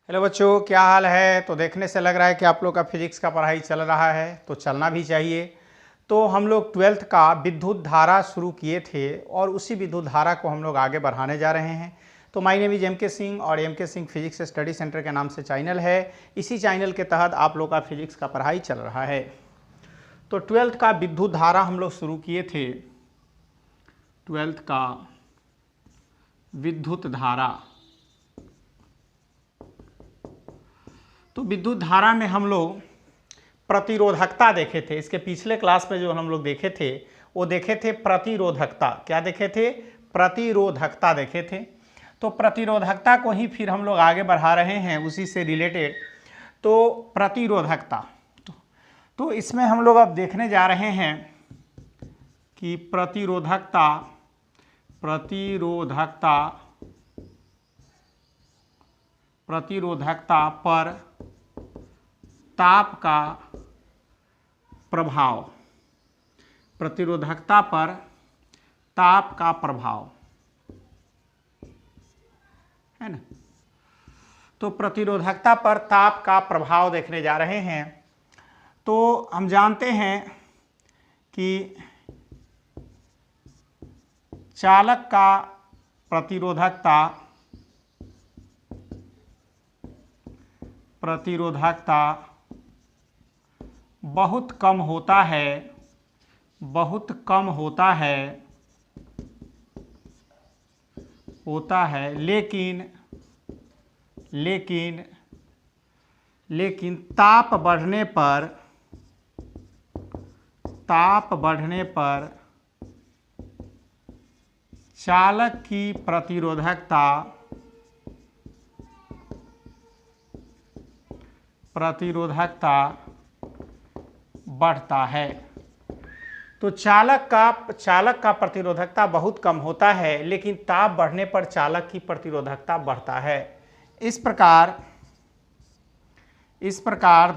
Hello बच्चों, क्या हाल है। तो देखने से लग रहा है कि आप लोग का फिजिक्स का पढ़ाई चल रहा है, तो चलना भी चाहिए। तो हम लोग 12th का विद्युत धारा शुरू किए थे और उसी विद्युत धारा को हम लोग आगे बढ़ाने जा रहे हैं। तो माय नेम इज एम.के. सिंह और एम.के. सिंह फिजिक्स स्टडी सेंटर के नाम से चैनल है। इसी चैनल के तहत आप लोग का फिजिक्स का पढ़ाई चल रहा है। तो 12th का विद्युत धारा हम लोग शुरू किए थे। 12th का विद्युत धारा, तो विद्युत धारा में हम लोग प्रतिरोधकता देखे थे। इसके पिछले क्लास में जो हम लोग देखे थे वो देखे थे प्रतिरोधकता। क्या देखे थे? प्रतिरोधकता देखे थे। तो प्रतिरोधकता को ही फिर हम लोग आगे बढ़ा रहे हैं उसी से रिलेटेड। तो प्रतिरोधकता, तो इसमें हम लोग अब देखने जा रहे हैं कि प्रतिरोधकता पर ताप का प्रभाव, प्रतिरोधकता पर ताप का प्रभाव है ना। तो प्रतिरोधकता पर ताप का प्रभाव देखने जा रहे हैं। तो हम जानते हैं कि चालक का प्रतिरोधकता बहुत कम होता है, लेकिन ताप बढ़ने पर चालक की प्रतिरोधकता बढ़ता है। तो चालक का प्रतिरोधकता बहुत कम होता है, लेकिन ताप बढ़ने पर चालक की प्रतिरोधकता बढ़ता है। इस प्रकार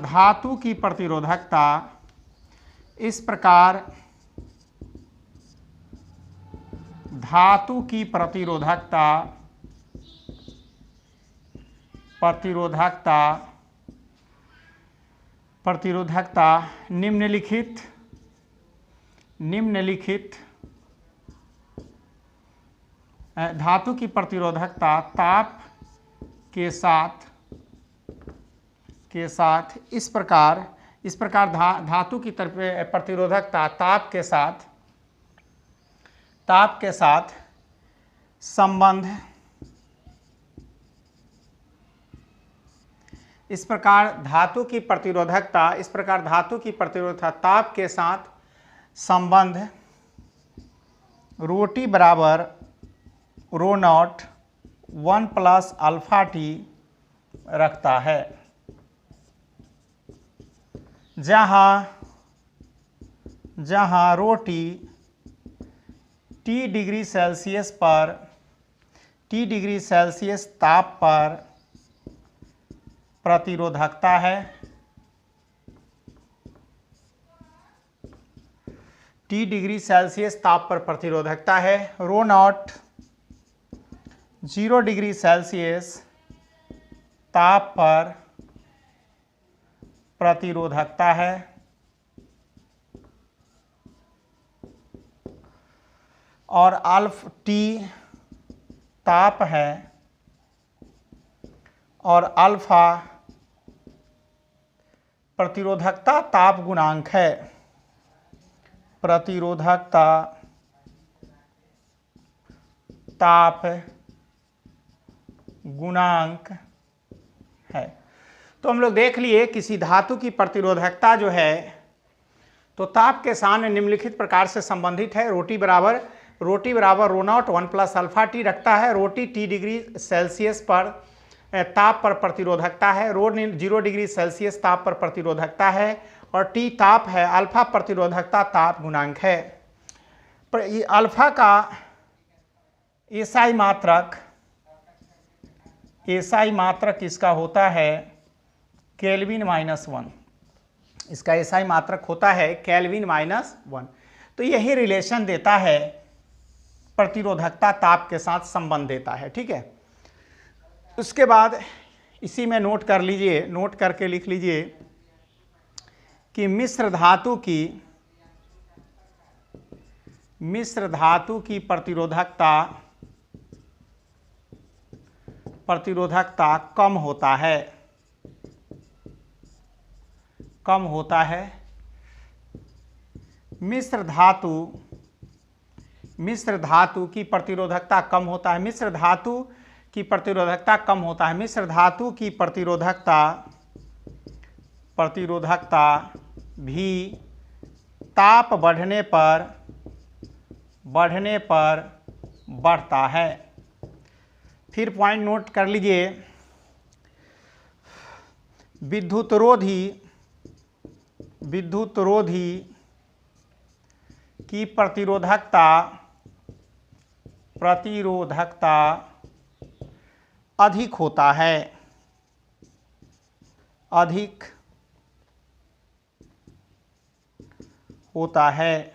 धातु की प्रतिरोधकता, प्रतिरोधकता निम्नलिखित धातु की प्रतिरोधकता ताप के साथ इस प्रकार धातु की प्रतिरोधकता ताप के साथ संबंध, इस प्रकार धातु की प्रतिरोधकता ताप के साथ संबंध ρT बराबर ρ0 1 प्लस अल्फा टी रखता है, जहाँ ρT T डिग्री सेल्सियस ताप पर प्रतिरोधकता है। T डिग्री सेल्सियस ताप पर प्रतिरोधकता है। ρ0 0 डिग्री सेल्सियस ताप पर प्रतिरोधकता है। और अल्फा टी ताप है और अल्फा प्रतिरोधकता ताप गुणांक है। प्रतिरोधकता ताप गुणांक है। तो हम लोग देख लिए किसी धातु की प्रतिरोधकता जो है तो ताप के साथ निम्नलिखित प्रकार से संबंधित है। ρT बराबर ρ0 1 प्लस अल्फा टी रखता है। ρT T डिग्री सेल्सियस पर ताप पर प्रतिरोधकता है। ρ 0 डिग्री सेल्सियस ताप पर प्रतिरोधकता है और T ताप है। अल्फा प्रतिरोधकता ताप गुणांक है। पर अल्फा का एसआई मात्रक इसका होता है केल्विन -1। इसका एसआई मात्रक होता है केल्विन -1। तो यही रिलेशन देता है, प्रतिरोधकता ताप के साथ संबंध देता है। ठीक है। उसके बाद इसी में नोट कर लीजिए, नोट करके लिख लीजिए कि मिश्र धातु की प्रतिरोधकता कम होता है। मिश्र धातु की प्रतिरोधकता कम होता है। मिश्र धातु की प्रतिरोधकता कम होता है। मिश्र धातु की प्रतिरोधकता भी ताप बढ़ने पर बढ़ता है। फिर पॉइंट नोट कर लीजिए, विद्युतरोधी की प्रतिरोधकता अधिक होता है।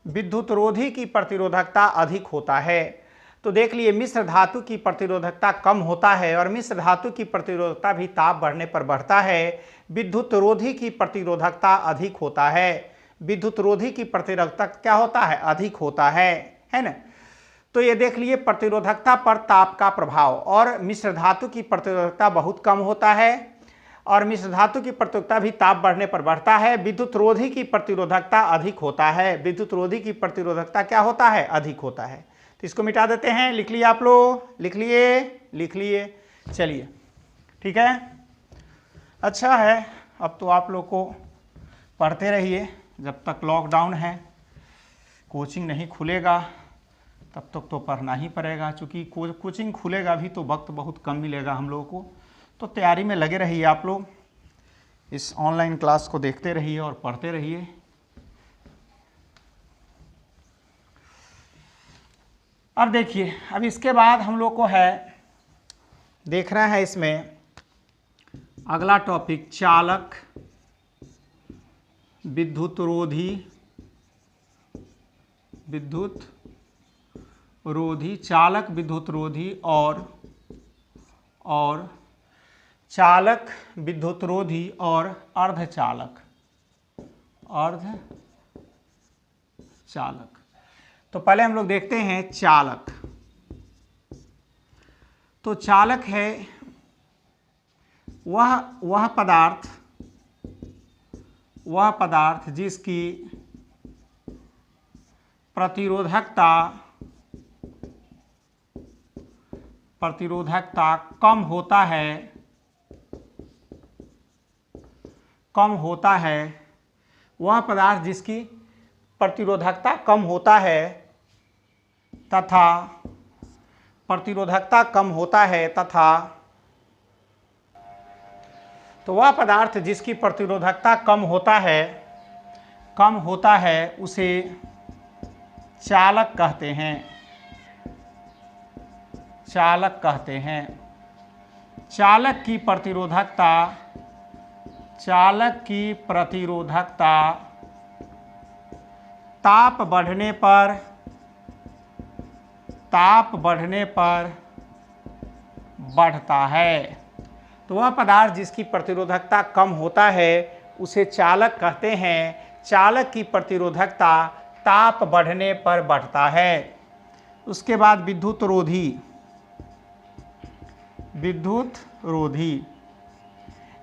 विद्युतरोधी की प्रतिरोधकता अधिक होता है। तो देख लिए, मिश्र धातु की प्रतिरोधकता कम होता है और मिश्र धातु की प्रतिरोधकता भी ताप बढ़ने पर बढ़ता है। विद्युतरोधी की प्रतिरोधकता अधिक होता है। विद्युतरोधी की प्रतिरोधकता क्या होता है? अधिक होता है ना। तो ये देख लिए प्रतिरोधकता पर ताप का प्रभाव। और मिश्र धातु की प्रतिरोधकता बहुत कम होता है और मिश्र धातु की प्रतिरोधकता भी ताप बढ़ने पर बढ़ता है। विद्युतरोधी की प्रतिरोधकता अधिक होता है। विद्युतरोधी की प्रतिरोधकता क्या होता है? अधिक होता है। तो इसको मिटा देते हैं। लिख लिए आप लोग? लिख लिए। चलिए, ठीक है, अच्छा है। अब तो आप लोग को पढ़ते रहिए जब तक लॉकडाउन है, कोचिंग नहीं खुलेगा तब तक तो पढ़ना ही पड़ेगा, क्योंकि कोचिंग खुलेगा भी तो वक्त बहुत कम मिलेगा हम लोगों को। तो तैयारी में लगे रहिए आप लोग, इस ऑनलाइन क्लास को देखते रहिए और पढ़ते रहिए। अब देखिए, अब इसके बाद हम लोग को देखना है इसमें अगला टॉपिक, चालक, विद्युतरोधी, चालक, विद्युतरोधी और चालक, विद्युतरोधी और अर्धचालक। तो पहले हम लोग देखते हैं चालक। तो चालक है वह पदार्थ जिसकी प्रतिरोधकता कम होता है। वह पदार्थ जिसकी प्रतिरोधकता कम होता है तथा तो वह पदार्थ जिसकी प्रतिरोधकता कम होता है उसे चालक कहते हैं। चालक की प्रतिरोधकता ताप बढ़ने पर बढ़ता है। तो वह पदार्थ जिसकी प्रतिरोधकता कम होता है उसे चालक कहते हैं। चालक की प्रतिरोधकता ताप बढ़ने पर बढ़ता है। उसके बाद विद्युतरोधी।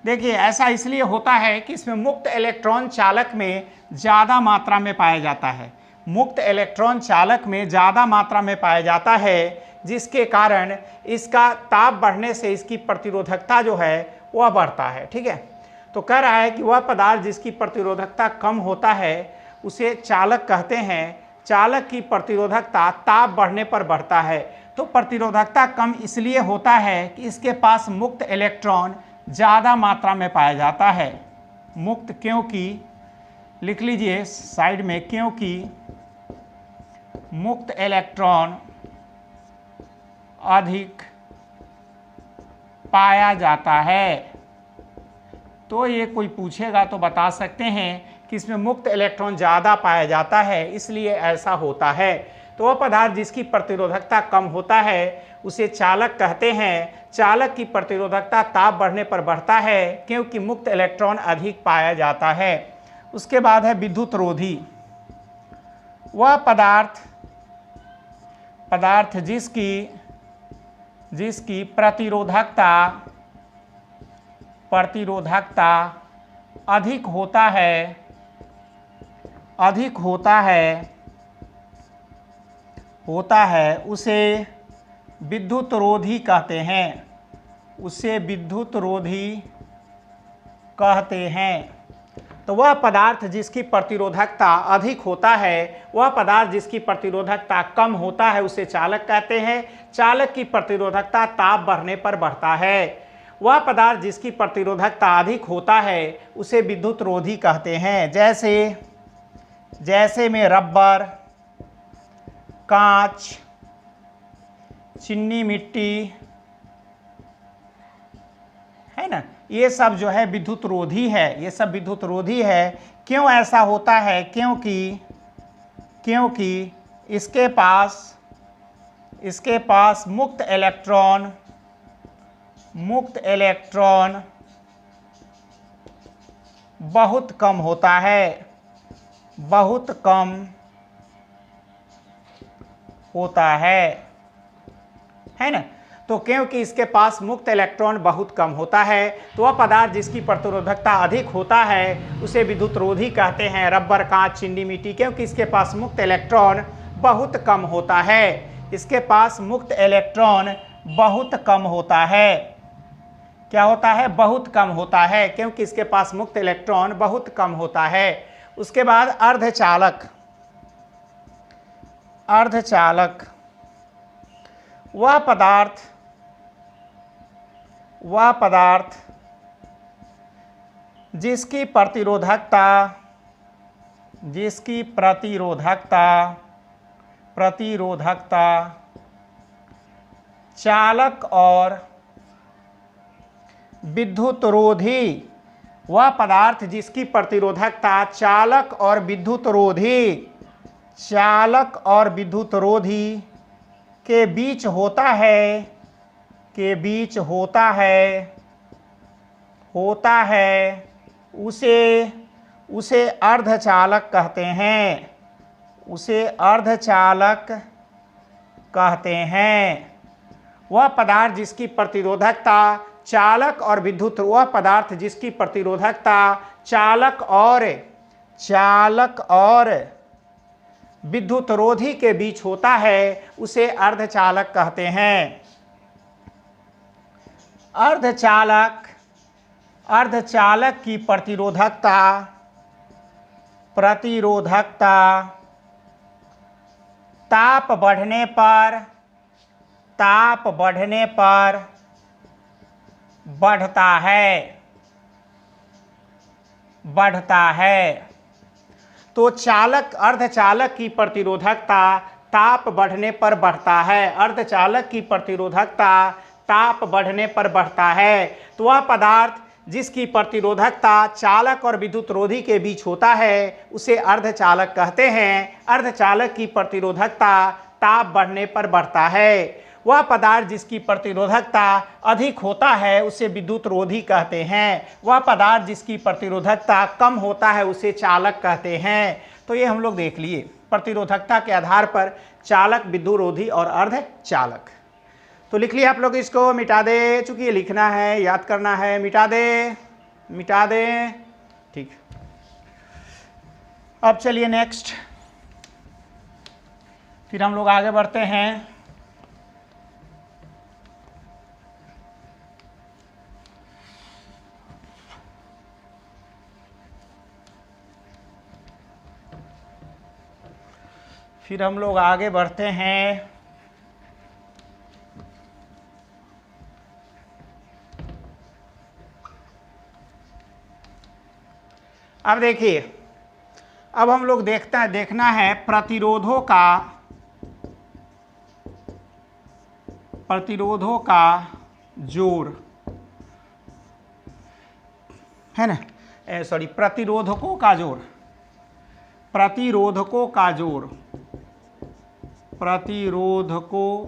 देखिए, ऐसा इसलिए होता है कि इसमें मुक्त इलेक्ट्रॉन चालक में ज़्यादा मात्रा में पाया जाता है। मुक्त इलेक्ट्रॉन चालक में ज़्यादा मात्रा में पाया जाता है, जिसके कारण इसका ताप बढ़ने से इसकी प्रतिरोधकता जो है वह बढ़ता है। ठीक है, तो कह रहा है कि वह पदार्थ जिसकी प्रतिरोधकता कम होता है उसे चालक कहते हैं। चालक की प्रतिरोधकता ताप बढ़ने पर बढ़ता है। तो प्रतिरोधकता कम इसलिए होता है कि इसके पास मुक्त इलेक्ट्रॉन ज़्यादा मात्रा में पाया जाता है। मुक्त, क्योंकि लिख लीजिए साइड में, क्योंकि मुक्त इलेक्ट्रॉन अधिक पाया जाता है। तो ये कोई पूछेगा तो बता सकते हैं कि इसमें मुक्त इलेक्ट्रॉन ज़्यादा पाया जाता है, इसलिए ऐसा होता है। तो वह पदार्थ जिसकी प्रतिरोधकता कम होता है उसे चालक कहते हैं। चालक की प्रतिरोधकता ताप बढ़ने पर बढ़ता है क्योंकि मुक्त इलेक्ट्रॉन अधिक पाया जाता है। उसके बाद है विद्युत रोधी। वह पदार्थ जिसकी प्रतिरोधकता अधिक होता है उसे विद्युत रोधी कहते हैं। तो वह पदार्थ जिसकी प्रतिरोधकता अधिक होता है, वह पदार्थ जिसकी प्रतिरोधकता कम होता है उसे चालक कहते हैं। चालक की प्रतिरोधकता ताप बढ़ने पर बढ़ता है। वह पदार्थ जिसकी प्रतिरोधकता अधिक होता है उसे विद्युत रोधी कहते हैं। जैसे में रबर, कांच, चीनी मिट्टी, है ना, ये सब जो है विद्युत रोधी है। क्यों ऐसा होता है? क्योंकि इसके पास मुक्त इलेक्ट्रॉन बहुत कम होता है, है ना। तो क्योंकि इसके पास मुक्त इलेक्ट्रॉन बहुत कम होता है तो वह पदार्थ जिसकी प्रतिरोधकता अधिक होता है उसे विद्युत रोधी कहते हैं। रबर, कांच, चीनी मिट्टी, क्योंकि इसके पास मुक्त इलेक्ट्रॉन बहुत कम होता है। इसके पास मुक्त इलेक्ट्रॉन बहुत कम होता है। क्या होता है? बहुत कम होता है, क्योंकि इसके पास मुक्त इलेक्ट्रॉन बहुत कम होता है। उसके बाद अर्धचालक। वह पदार्थ जिसकी प्रतिरोधकता चालक और विद्युत रोधी, वह पदार्थ जिसकी प्रतिरोधकता चालक और विद्युत रोधी के बीच होता है उसे अर्धचालक कहते हैं। वह पदार्थ जिसकी प्रतिरोधकता चालक और विद्युत रोधी के बीच होता है उसे अर्धचालक कहते हैं। अर्धचालक की प्रतिरोधकता ताप बढ़ने पर बढ़ता है। तो अर्धचालक की प्रतिरोधकता ताप बढ़ने पर बढ़ता है। तो वह पदार्थ जिसकी प्रतिरोधकता चालक और विद्युत रोधी के बीच होता है उसे अर्धचालक कहते हैं। अर्धचालक की प्रतिरोधकता ताप बढ़ने पर बढ़ता है। वह पदार्थ जिसकी प्रतिरोधकता अधिक होता है उसे विद्युत रोधी कहते हैं। वह पदार्थ जिसकी प्रतिरोधकता कम होता है उसे चालक कहते हैं। तो ये हम लोग देख लिए प्रतिरोधकता के आधार पर चालक, विद्युत रोधी और अर्धचालक। तो लिख लिया आप लोग, इसको मिटा दे, चूंकि ये लिखना है, याद करना है, मिटा दे। ठीक, अब चलिए नेक्स्ट, फिर हम लोग आगे बढ़ते हैं। अब देखिए, अब हम लोग देखना है प्रतिरोधों का जोड़, है ना, सॉरी, प्रतिरोधकों का जोड़। प्रतिरोधकों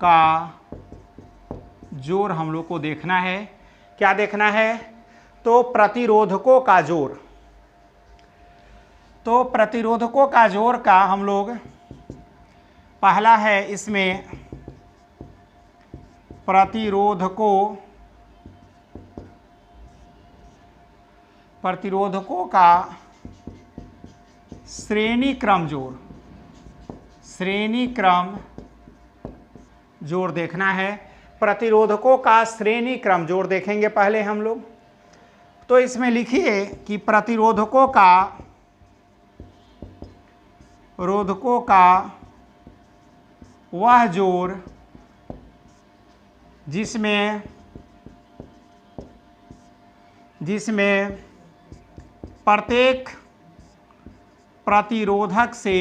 का जोर हम लोग को देखना है। क्या देखना है? तो प्रतिरोधकों का जोर। तो प्रतिरोधकों का जोर का हम लोग पहला है इसमें प्रतिरोधकों का श्रेणी क्रम जोड़ देखना है। प्रतिरोधकों का श्रेणी क्रम जोड़ देखेंगे पहले हम लोग। तो इसमें लिखिए कि प्रतिरोधकों का वह जोड़ जिसमें प्रत्येक प्रतिरोधक से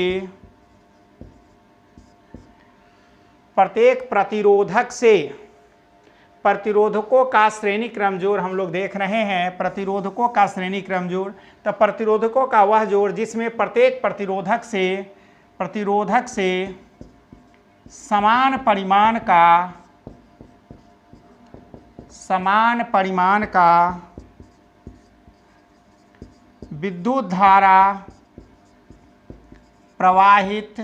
प्रतिरोधकों का श्रेणी क्रम जोड़ हम लोग देख रहे हैं। प्रतिरोधकों का श्रेणी क्रम जोड़, तो प्रतिरोधकों का वह जोड़ जिसमें प्रत्येक प्रतिरोधक से समान परिमाण का विद्युत धारा प्रवाहित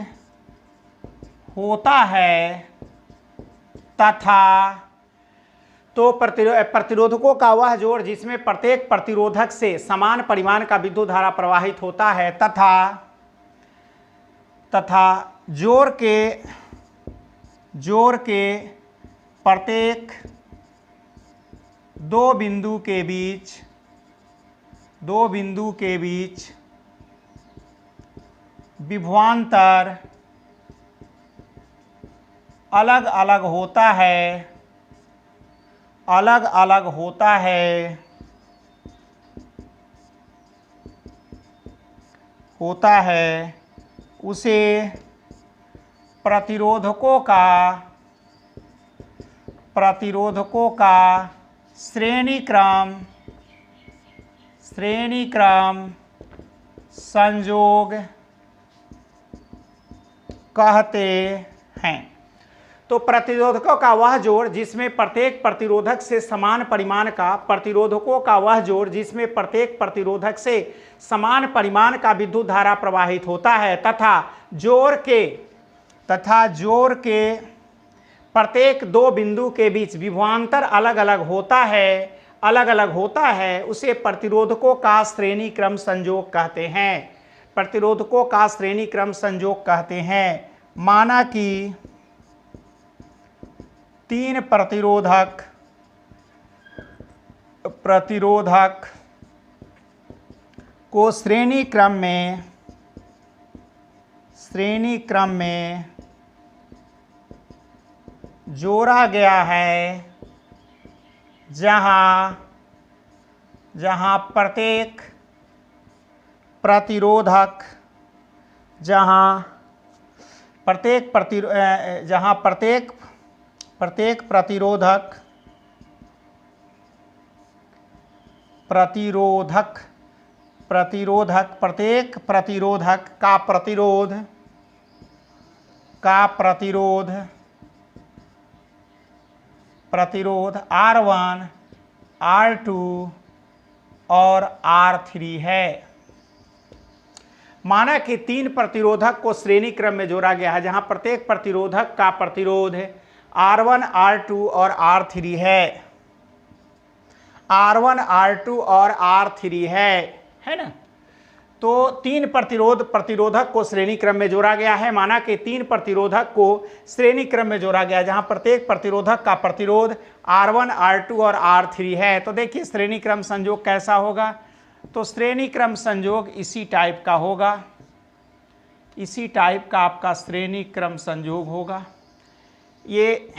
होता है तथा तो प्रतिरोधकों का वह जोड़ जिसमें प्रत्येक प्रतिरोधक से समान परिमाण का विद्युत धारा प्रवाहित होता है तथा जोड़ के प्रत्येक दो बिंदु के बीच विभवांतर अलग अलग होता है उसे प्रतिरोधकों का श्रेणी क्रम संयोग कहते हैं। तो प्रतिरोधकों का वह जोड़ जिसमें प्रत्येक प्रतिरोधक से समान परिमाण का विद्युत धारा प्रवाहित होता है तथा जोड़ के प्रत्येक दो बिंदु के बीच विभवांतर अलग अलग होता है उसे प्रतिरोधकों का श्रेणी क्रम संयोग कहते हैं। माना कि तीन प्रतिरोधक को श्रेणी क्रम में जोड़ा गया है जहां प्रत्येक प्रतिरोधक का प्रतिरोध R1, R2 और R3 है। माना कि तीन प्रतिरोधक को श्रेणी क्रम में जोड़ा गया है जहां प्रत्येक प्रतिरोधक का प्रतिरोध R1, R2 और R3 है। R1, R2 और R3 है ना। तो तीन प्रतिरोधक को श्रेणी क्रम में जोड़ा गया है। माना कि तीन प्रतिरोधक को श्रेणी क्रम में जोड़ा गया जहां प्रत्येक प्रतिरोधक का प्रतिरोध R1, R2 और R3 है। तो देखिए श्रेणी क्रम संयोग कैसा होगा। तो श्रेणी क्रम संयोग इसी टाइप का होगा, इसी टाइप का आपका श्रेणी क्रम संयोग होगा। ये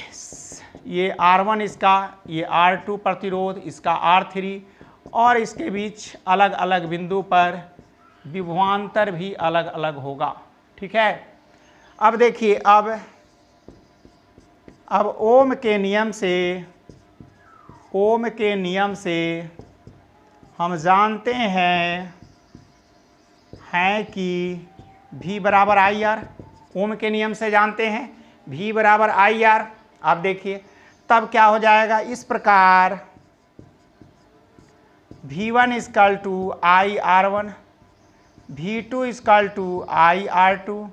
R1 इसका, ये R2 प्रतिरोध, इसका R3 और इसके बीच अलग अलग बिंदु पर विभवांतर भी अलग अलग होगा। ठीक है। अब देखिए, अब ओम के नियम से हम जानते हैं कि V बराबर आई आर, ओम के नियम से जानते हैं V बराबर आई आर। आप देखिए तब क्या हो जाएगा, इस प्रकार V1 equal to I R one, V2 equal to I R two,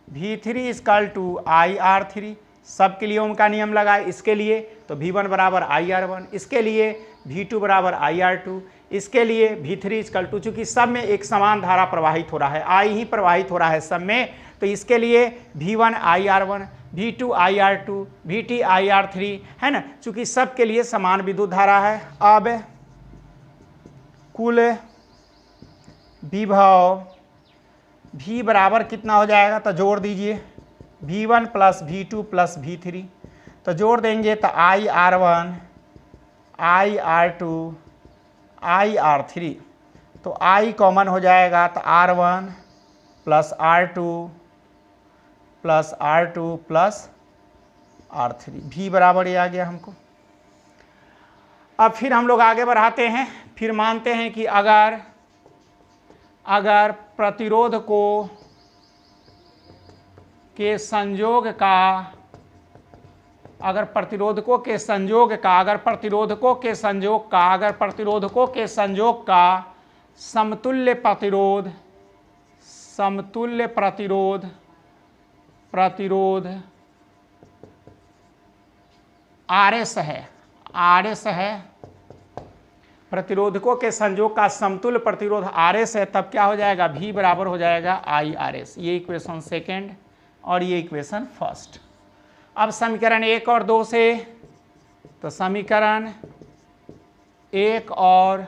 V3 equal to I R three. सबके लिए ओम का नियम लगाए, इसके लिए तो V1 बराबर आई आर वन, इसके लिए V2 बराबर आई आर टू, इसके लिए V3 इजकल टू। चूंकि सब में एक समान धारा प्रवाहित हो रहा है, आई ही प्रवाहित हो रहा है सब में, तो इसके लिए V1 I R one, V2 I R two, V3 I R three, है ना, चूंकि सब के लिए समान विद्युत धारा है। अब कुल विभव V बराबर कितना हो जाएगा, तो जोड़ दीजिए V1 plus V2 plus V3, तो जोड़ देंगे तो I R one, I R two, I R three, तो आई कॉमन हो जाएगा तो R1 plus R2 plus R2 plus R3, V बराबर ये आ गया हमको। अब फिर हम लोग आगे बढ़ाते हैं, फिर मानते हैं कि अगर प्रतिरोध को के संयोग का, अगर प्रतिरोधकों के संयोग का, अगर प्रतिरोधकों के संयोग का, अगर प्रतिरोधकों के संयोग का समतुल्य प्रतिरोध, समतुल्य प्रतिरोध, प्रतिरोध RS है, RS है, प्रतिरोधकों के संयोग का समतुल्य प्रतिरोध RS है, तब क्या हो जाएगा, V बराबर हो जाएगा IRS। ये इक्वेशन सेकेंड और ये इक्वेशन फर्स्ट। अब समीकरण 1 और 2 से, तो समीकरण 1 और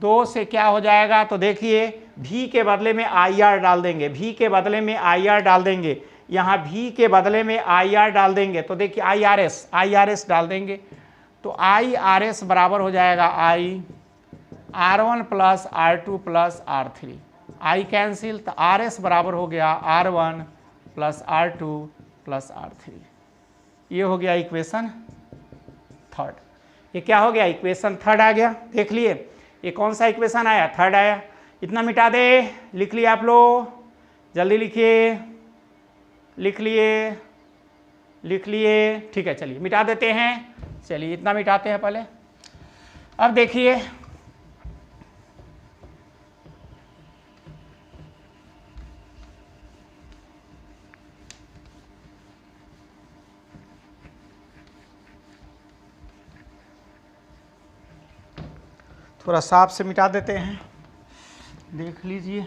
2 से क्या हो जाएगा, तो देखिए V के बदले में IR डाल देंगे, V के बदले में IR डाल देंगे, यहाँ V के बदले में IR डाल देंगे, तो देखिए IRS डाल देंगे, तो IRS बराबर हो जाएगा I R1 plus R2 plus R3, I cancel, तो RS बराबर हो गया R1 plus R2 plus R3। ये हो गया इक्वेशन थर्ड। ये क्या हो गया, इक्वेशन थर्ड आ गया। देख लिए ये कौन सा इक्वेशन आया, थर्ड आया। इतना मिटा दे, लिख लिया आप लोग, जल्दी लिखिए, लिख लिए, लिख लिए, ठीक है, चलिए मिटा देते हैं। चलिए इतना मिटाते हैं पहले। अब देखिए थोड़ा साफ से मिटा देते हैं, देख लीजिए,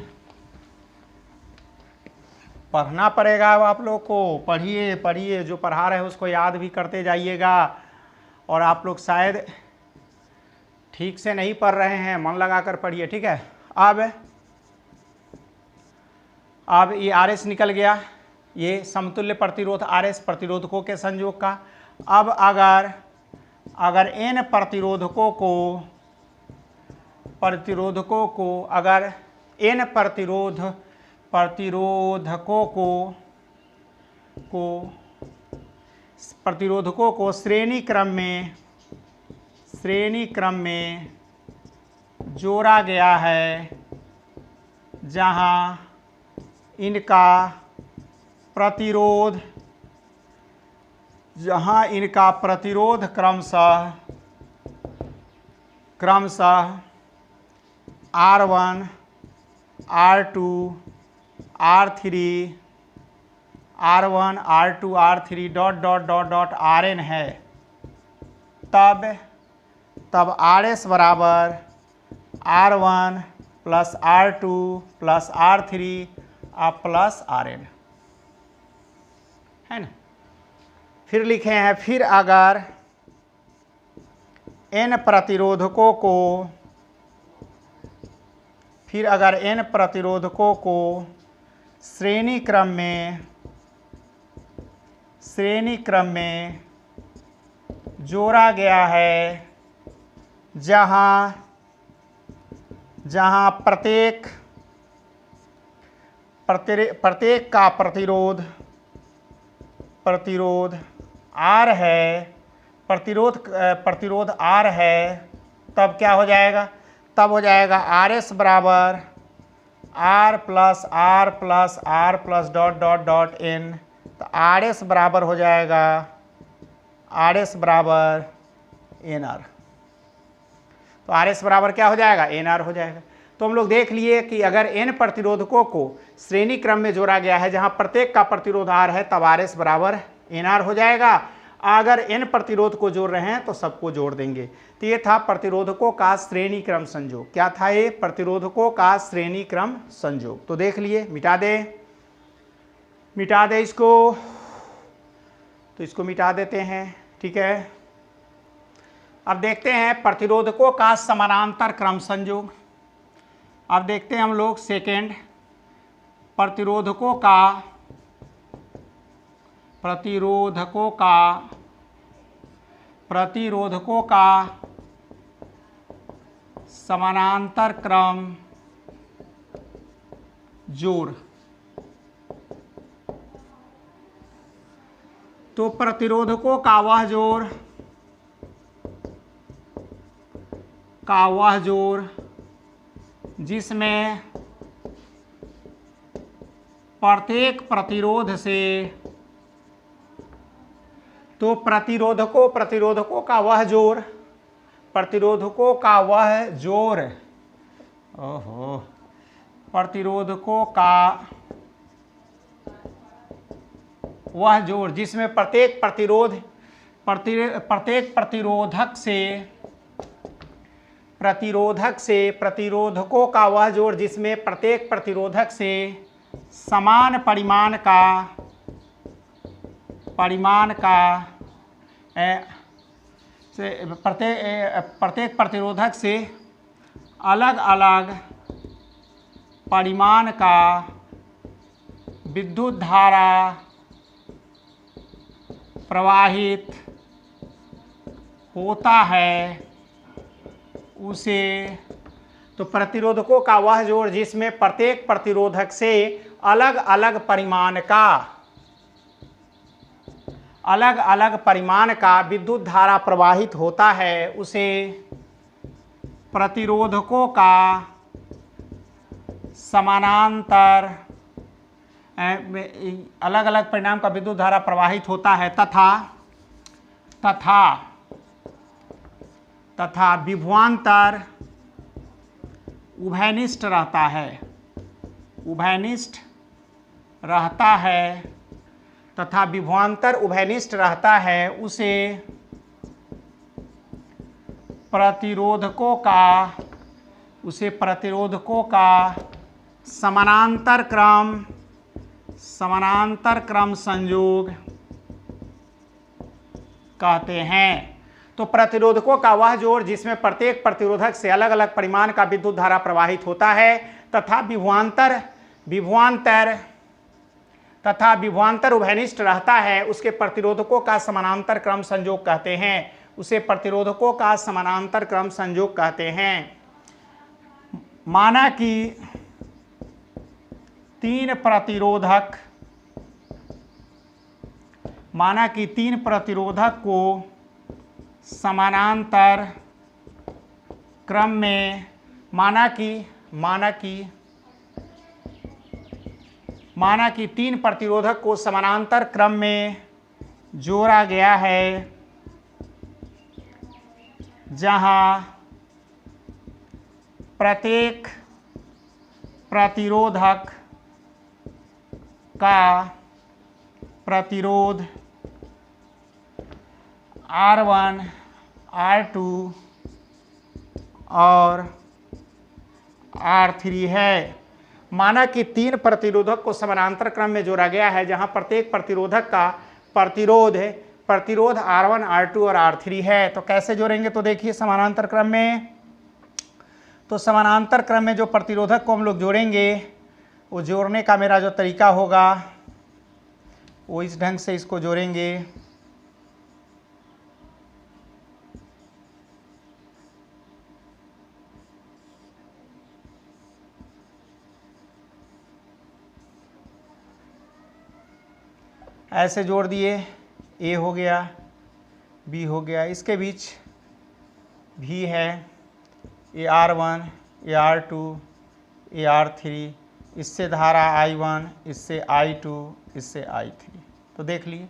पढ़ना पड़ेगा अब आप लोग को, पढ़िए पढ़िए, जो पढ़ा रहे हैं उसको याद भी करते जाइएगा। और आप लोग शायद ठीक से नहीं पढ़ रहे हैं, मन लगाकर पढ़िए, ठीक है। अब ये RS निकल गया, ये समतुल्य प्रतिरोध RS प्रतिरोधकों के संयोग का। अब अगर n प्रतिरोधकों को अगर n प्रतिरोधकों को श्रेणी क्रम में जोड़ा गया है, जहां इनका प्रतिरोध क्रमशः R1, R2, R3, R1, R2, R3 dot Rn है, तब RS बराबर R1 plus R2 plus R3 plus Rn है ना। फिर लिखे हैं, फिर अगर n प्रतिरोधकों को श्रेणी क्रम में जोड़ा गया है, जहां प्रत्येक का प्रतिरोध R है, प्रतिरोध R है, तब क्या हो जाएगा, तब हो जाएगा RS बराबर R plus R plus R plus dot dot dot N, तो आर एस बराबर हो जाएगा आर एस बराबर एन आर। तो आर एस बराबर क्या हो जाएगा, एन आर हो जाएगा। तो हम लोग देख लिए कि अगर एन प्रतिरोधकों को श्रेणी क्रम में जोड़ा गया है जहां प्रत्येक का प्रतिरोध आर है, तब आर एस बराबर एन आर हो जाएगा। अगर एन प्रतिरोध को जोड़ रहे हैं तो सबको जोड़ देंगे। तो ये था प्रतिरोधकों का श्रेणी क्रम संयोग। क्या था ये, प्रतिरोधकों का श्रेणी क्रम संयोग। तो देख लिए, मिटा दे इसको, तो इसको मिटा देते हैं, ठीक है। अब देखते हैं प्रतिरोधकों का समानांतर क्रम संयोग। अब देखते हैं हम लोग सेकेंड, प्रतिरोधकों का समानांतर क्रम जोड़। तो प्रतिरोधकों का वह जोड़ जिसमें प्रत्येक प्रतिरोध से, तो प्रतिरोधकों का वह जोड़, प्रतिरोधकों का वह जोड़ जिसमें प्रत्येक प्रतिरोधकों का वह जोड़ जिसमें प्रत्येक प्रतिरोधक से समान परिमाण का प्रत्येक प्रतिरोधक से अलग अलग परिमाण का विद्युत धारा प्रवाहित होता है, उसे, तो प्रतिरोधकों का वह जोड़ जिसमें प्रत्येक प्रतिरोधक से अलग अलग परिमाण का विद्युत धारा प्रवाहित होता है, उसे प्रतिरोधकों का समानांतर, अलग अलग परिमाण का विद्युत धारा प्रवाहित होता है तथा विभवांतर उभयनिष्ठ रहता है, उसे प्रतिरोधकों का समानांतर क्रम संयोग कहते हैं। तो प्रतिरोधकों का वह जोड़ जिसमें प्रत्येक प्रतिरोधक से अलग अलग परिमाण का विद्युत धारा प्रवाहित होता है तथा विभवांतर उभयनिष्ठ रहता है, उसके प्रतिरोधकों का समानांतर क्रम संयोग कहते हैं, उसे प्रतिरोधकों का समानांतर क्रम संयोग कहते हैं। माना कि तीन प्रतिरोधक को समानांतर क्रम में, माना कि तीन प्रतिरोधक को समानांतर क्रम में जोड़ा गया है जहां प्रत्येक प्रतिरोधक का प्रतिरोध R1, R2 और R3 है। माना कि तीन प्रतिरोधक को समानांतर क्रम में जोड़ा गया है जहां प्रत्येक प्रतिरोधक का प्रतिरोध R1, R2 और R3 है। तो कैसे जोड़ेंगे, तो देखिए समानांतर क्रम में, तो समानांतर क्रम में जो प्रतिरोधक को हम लोग जोड़ेंगे, वो जोड़ने का मेरा जो तरीका होगा वो इस ढंग से इसको जोड़ेंगे। ऐसे जोड़ दिए, ए हो गया, बी हो गया, इसके बीच भी है, ये R1, ये R2, ये R3, इससे धारा I1, इससे I2, इससे I3। तो देख लिए,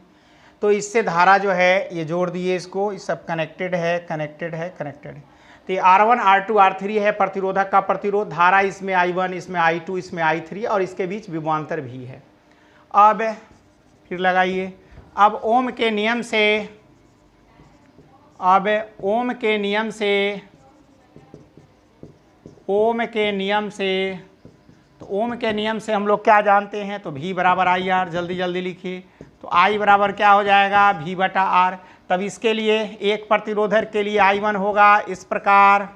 तो इससे धारा जो है ये जोड़ दिए इसको, ये सब कनेक्टेड है, कनेक्टेड है, कनेक्टेड है। तो ये R1, R2, R3 है प्रतिरोधक का प्रतिरोध, धारा इसमें I1, इसमें I2, इसमें I3 और इसके बीच विभवांतर भी है। अब फिर लगाइए, अब ओम के नियम से, अब ओम के नियम से, ओम के नियम से, तो ओम के नियम से हम लोग क्या जानते हैं, तो V बराबर आई आर, जल्दी जल्दी लिखिए। तो I बराबर क्या हो जाएगा, V बटा आर। तब इसके लिए एक प्रतिरोधक के लिए I1 होगा इस प्रकार,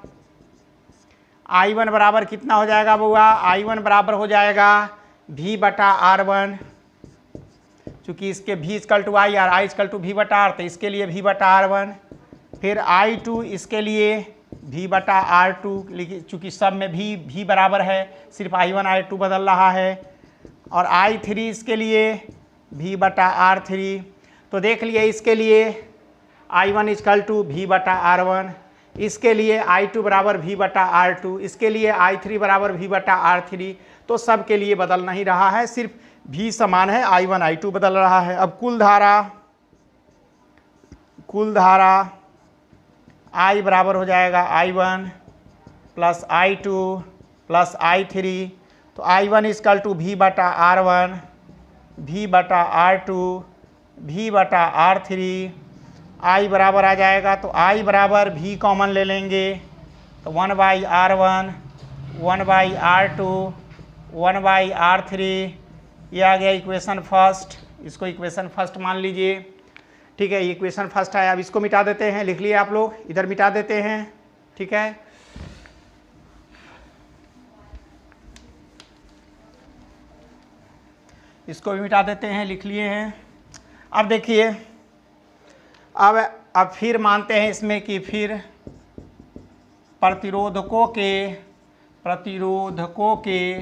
I1 बराबर कितना हो जाएगा बुआ, I1 बराबर हो जाएगा V बटा R1, चूँकि इसके V equal to I R, I equal to V बटा आर, तो इसके लिए V बटा R1। फिर I2 इसके लिए V बटा R2, चूँकि सब में V बराबर है, सिर्फ I1 I2 बदल रहा है। और I3 इसके लिए V बटा R3। तो देख लिए इसके लिए I1 इक्वल टू V बटा R1, इसके लिए I2 बराबर V बटा R2, इसके लिए I3 बराबर V बटा R3। तो सब के लिए बदल नहीं रहा है, सिर्फ V समान है, I1 I2 बदल रहा है। अब कुल धारा I बराबर हो जाएगा I1 plus I2 plus I3। तो I1 इक्वल टू V बटा R1, V बटा R2, V बटा R3। I बराबर आ जाएगा, तो I बराबर V कॉमन ले लेंगे, तो 1/R1, 1/R2, 1/R3। ये आ गया इक्वेशन फर्स्ट, इसको इक्वेशन फर्स्ट मान लीजिए। ठीक है, ये इक्वेशन फर्स्ट है। अब इसको मिटा देते हैं, लिख लिए आप लोग, इधर मिटा देते हैं। ठीक है, इसको भी मिटा देते हैं, लिख लिए हैं। अब देखिए, अब फिर मानते हैं इसमें कि फिर प्रतिरोधकों के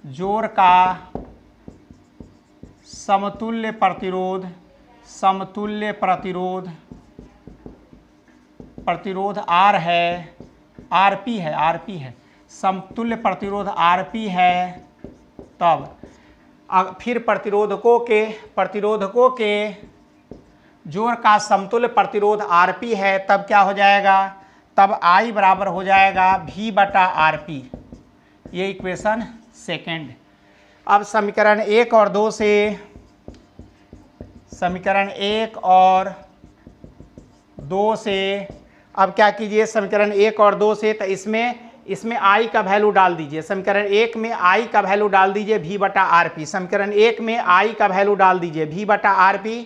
जोड़ का समतुल्य प्रतिरोध R है, RP है, समतुल्य प्रतिरोध RP है। तब फिर प्रतिरोधकों के जोड़ का समतुल्य प्रतिरोध RP है, तब क्या हो जाएगा, तब I बराबर हो जाएगा V बटा RP। ये इक्वेशन सेकेंड। अब समीकरण 1 और 2 से, समीकरण 1 और 2 से अब क्या कीजिए, समीकरण 1 और 2 से, तो इसमें I का वैल्यू डाल दीजिए। समीकरण 1 में I का वैल्यू डाल दीजिए V बटा RP। समीकरण 1 में I का वैल्यू डाल दीजिए V बटा RP,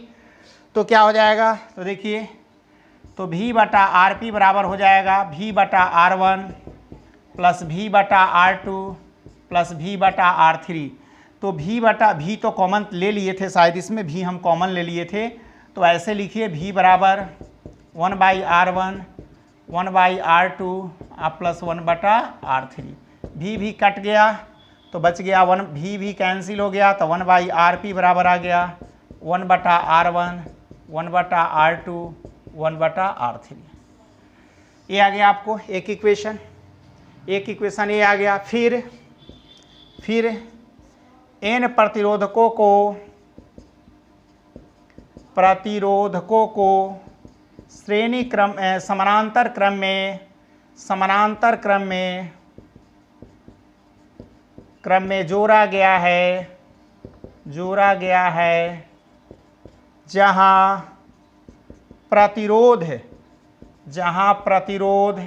तो क्या हो जाएगा, तो देखिए, तो V बटा RP बराबर हो जाएगा V बटा R1 प्लस V बटा R2 प्लस V बटा R3। तो V तो कॉमन ले लिए थे, शायद इसमें V हम कॉमन ले लिए थे, तो ऐसे लिखिए V बराबर 1/R1, 1/R2 प्लस 1 बटा R3। V कट गया तो बच गया V कैंसिल हो गया, तो 1/RP बराबर आ गया 1 बटा R1, 1 बटा R2, 1 बटा R3। ये आ गया आपको एक इक्वेशन ये आ गया। फिर n प्रतिरोधकों को श्रेणी क्रम समानांतर क्रम में जोड़ा गया है जहां प्रतिरोध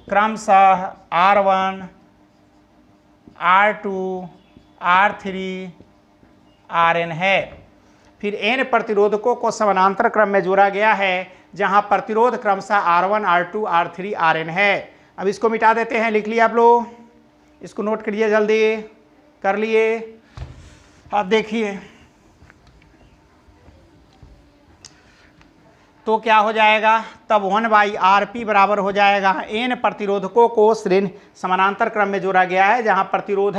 क्रमशः R1, R2, R3, Rn है। फिर n प्रतिरोधकों को समानांतर क्रम में जोड़ा गया है जहां प्रतिरोध क्रमशः R1, R2, R3, Rn है। अब इसको मिटा देते हैं, लिख लिया आप लोग, इसको नोट करिए, जल्दी कर लिए। अब देखिए, तो क्या हो जाएगा, तब 1/RP बराबर हो जाएगा n प्रतिरोधकों को श्रेणी समानांतर क्रम में जोड़ा गया है जहां प्रतिरोध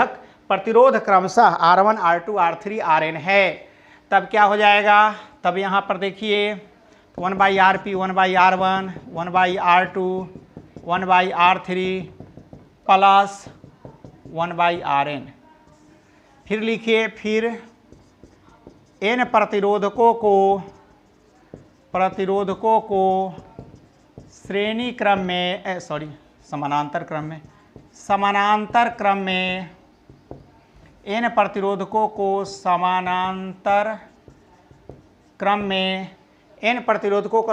क्रमशः R1, R2, R3, Rn है। तब क्या हो जाएगा, तब यहाँ पर देखिए, 1/RP 1/R1, 1/R2, 1/R3 plus 1/Rn। फिर लिखिए, फिर n प्रतिरोधकों को श्रेणी क्रम में समानांतर क्रम में n प्रतिरोधकों को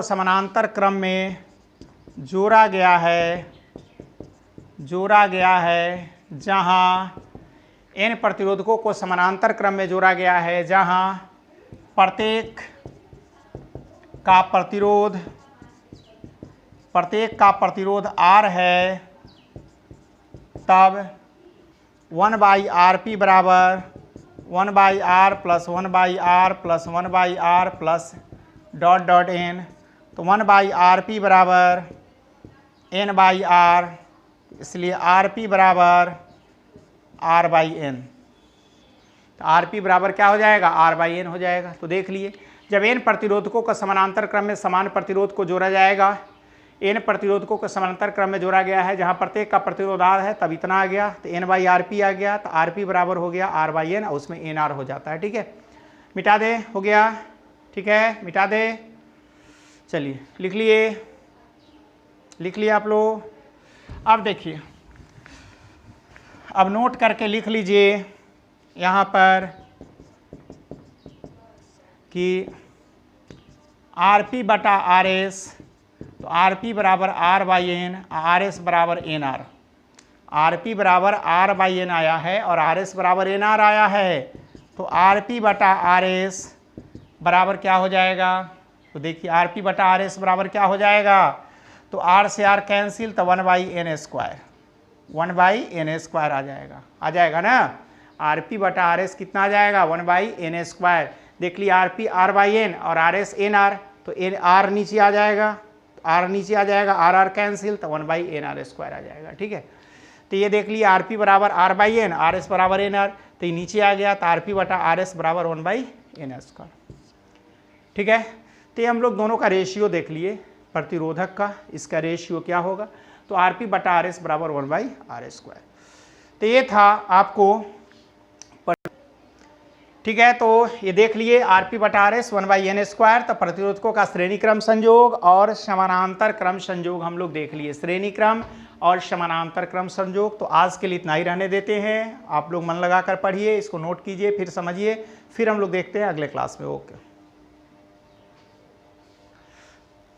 समानांतर क्रम में जोड़ा गया है जहां n प्रतिरोधकों को समानांतर क्रम में जोड़ा गया है जहां प्रत्येक का प्रतिरोध R है, तब 1/Rp बराबर 1/R plus 1/R plus 1/R plus dot n। तो 1/Rp बराबर n/R, इसलिए Rp बराबर R/n। तो Rp बराबर क्या हो जाएगा? R/n हो जाएगा। तो देख लिए, जब n प्रतिरोधकों का समानांतर क्रम में समान प्रतिरोध को जोड़ा जाएगा, n प्रतिरोधकों को समानांतर क्रम में जोड़ा गया है जहां प्रत्येक का प्रतिरोध R है, तब इतना आ गया, तो n/Rp आ गया। तो Rp बराबर हो गया R/n और उसमें nR हो जाता है। ठीक है, मिटा दे, हो गया। ठीक है, मिटा दे। चलिए लिख लिए आप लोग। अब देखिए, अब नोट करके लिख लीजिए यहाँ पर कि Rp बटा Rs, तो Rp बराबर R/n, Rs बराबर nR। Rp बराबर R/n आया है और Rs बराबर nR आया है, तो Rp बटा Rs बराबर क्या हो जाएगा? तो देखिए, Rp बटा Rs बराबर क्या हो जाएगा? तो R से R कैंसिल, तो 1/n² आ जाएगा ना। Rp बटा Rs कितना आ जाएगा? 1/n²। देख लिया, Rp R/n और Rs nR, तो R नीचे आ जाएगा, R कैंसिल, तो 1/nR² आ जाएगा। ठीक है, तो ये देख लिया, Rp बराबर R/n, Rs बराबर nR, तो ये नीचे आ गया, तो Rp बटा Rs बराबर 1/n²। ठीक है, तो ये हम लोग दोनों का रेशियो देख लिए, प्रतिरोधक का इसका रेशियो क्या होगा, तो Rp बटा Rs बराबर 1/R²। तो ये था आपको। ठीक है, तो ये देख लिए, Rp बटा Rs 1/n²। तो प्रतिरोधकों का श्रेणी क्रम संयोग और समानांतर क्रम संयोग हम लोग देख लिए, श्रेणी क्रम और समानांतर क्रम संयोग। तो आज के लिए इतना ही रहने देते हैं। आप लोग मन लगाकर पढ़िए, इसको नोट कीजिए, फिर समझिए, फिर हम लोग देखते हैं अगले क्लास में। ओके।